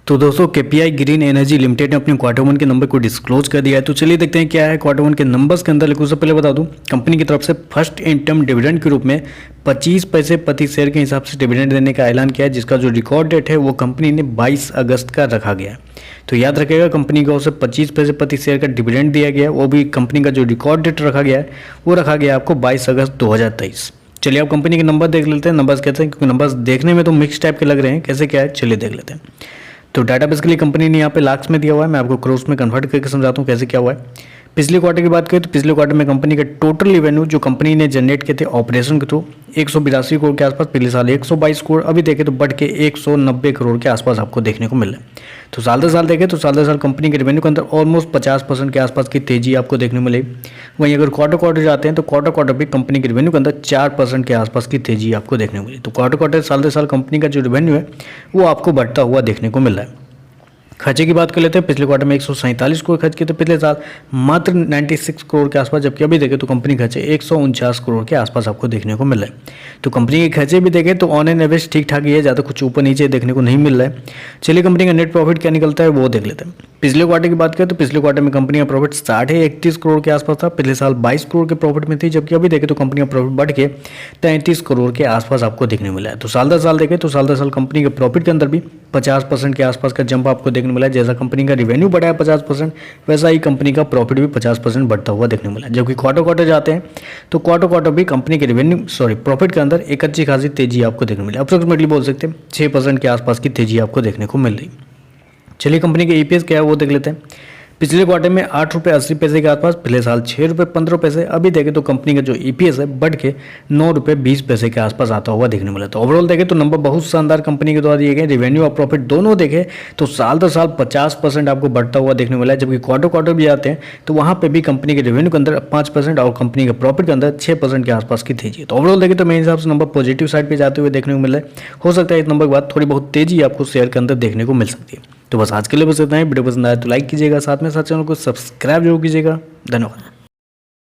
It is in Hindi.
तो दोस्तों केपीआई ग्रीन एनर्जी लिमिटेड ने अपने क्वार्टर वन के नंबर को डिस्क्लोज कर दिया है। तो चलिए देखते हैं क्या है क्वार्टर वन के नंबर्स के अंदर। लेकिन उससे पहले बता दूं, कंपनी की तरफ से फर्स्ट इन टर्म डिविडेंड के रूप में 25 पैसे प्रति शेयर के हिसाब से डिविडेंड देने का ऐलान किया है, जिसका जो रिकॉर्ड डेट है वो कंपनी ने 22 अगस्त का रखा गया है। तो याद रखिएगा, कंपनी को उसे 25 पैसे प्रति शेयर का डिविडेंड दिया गया है। वो भी कंपनी का जो रिकॉर्ड डेट रखा गया है वो रखा गया है आपको 22 अगस्त 2023। चलिए अब कंपनी के नंबर देख लेते हैं। नंबर्स कहते हैं, क्योंकि नंबर्स देखने में तो मिक्स टाइप के लग रहे हैं, कैसे क्या है चलिए देख लेते हैं। तो डाटा बेसिकली कंपनी ने यहाँ पे लाख्स में दिया हुआ है। मैं आपको क्रोर्स में कन्वर्ट करके समझाता हूँ कैसे क्या हुआ है। पिछले क्वार्टर की बात करें तो पिछले क्वार्टर में कंपनी का टोटल रेवेन्यू जो कंपनी ने जनरेट किए थे ऑपरेशन के थ्रू 182 करोड़ के आसपास, पिछले साल 122 करोड़, अभी देखें तो बढ़ के 190 करोड़ के आसपास आपको देखने को मिल रहा है। तो साल दर साल देखें तो साल दर साल कंपनी के रेवेन्यू के अंदर ऑलमोस्ट 50% के आसपास की तेजी आपको देखने को मिलेगी। वहीं अगर क्वार्टर क्वार्टर जाते हैं तो क्वार्टर क्वार्टर भी कंपनी के रेवेन्यू के अंदर 4% के आसपास की तेजी आपको देखने को मिली। तो क्वार्टर क्वार्टर साल दर साल कंपनी का जो रेवेन्यू है वो आपको बढ़ता हुआ देखने को मिल रहा है। खर्चे की बात कर लेते हैं। पिछले क्वार्टर में 147 करोड़ खर्च किए थे, पिछले साल मात्र 96 करोड़ के आसपास, जबकि अभी देखें तो कंपनी खर्चे 149 करोड़ के आसपास आपको देखने को मिल रहा है। तो कंपनी के खर्चे भी देखें तो ऑन एन एवरेज ठीक ठाक ही है, ज़्यादा कुछ ऊपर नीचे देखने को नहीं मिल रहा है। चलिए कंपनी का नेट प्रॉफिट क्या निकलता है वो देख लेते हैं। पिछले क्वार्टर की बात करें तो पिछले क्वार्टर में कंपनी का प्रॉफिट 31 करोड़ के आसपास था, पिछले साल 22 करोड़ के प्रॉफिट में थी, जबकि अभी देखें तो कंपनी का प्रॉफिट बढ़ के 33 करोड़ के आसपास आपको देखने मिला है। तो साल दर साल देखें तो साल दर साल कंपनी के प्रॉफिट के अंदर भी 50% के आसपास का जंप आपको देखने मिला है। जैसा कंपनी का रेवेन्यू बढ़ा है 50%, वैसा ही कंपनी का प्रॉफिट भी 50% बढ़ता हुआ देखने मिला है। जबकि क्वार्टर क्वार्टर जाते हैं तो क्वार्टर क्वार्टर भी कंपनी के प्रॉफिट के अंदर एक अच्छी खासी तेजी आपको देखने मिली। अप्रोक्सीमेटली बोल सकते हैं 6% के आसपास की तेजी आपको देखने को मिल रही। चलिए कंपनी के ईपीएस क्या है वो देख लेते हैं। पिछले क्वार्टर में 8 रुपये 80 पैसे के आसपास, पिछले साल 6 रुपये 15 पैसे, अभी देखें तो कंपनी का जो ईपीएस है बढ़ के 9 रुपये 20 पैसे के आसपास आता हुआ देखने मिला। तो ओवरऑल देखें तो नंबर बहुत शानदार कंपनी के द्वारा दिए गए। रेवेन्यू और प्रॉफिट दोनों देखें तो साल दर साल 50% आपको बढ़ता हुआ देखने मिला है। जबकि क्वार्टर क्वार्टर भी आते हैं तो वहाँ पर भी कंपनी के रेवेन्यू के अंदर 5% और कंपनी के प्रॉफिट के अंदर 6% के आसपास की तेजी है। तो ओवरऑल देखें तो मेरे हिसाब से नंबर पॉजिटिव साइड पर जाते हुए देखने को मिल रहा है। हो सकता है इस नंबर के बाद थोड़ी बहुत तेजी आपको शेयर के अंदर देखने को मिल सकती है। तो बस आज के लिए बस इतना ही। वीडियो पसंद आया तो लाइक कीजिएगा, साथ में साथ चैनल को सब्सक्राइब जरूर कीजिएगा। धन्यवाद।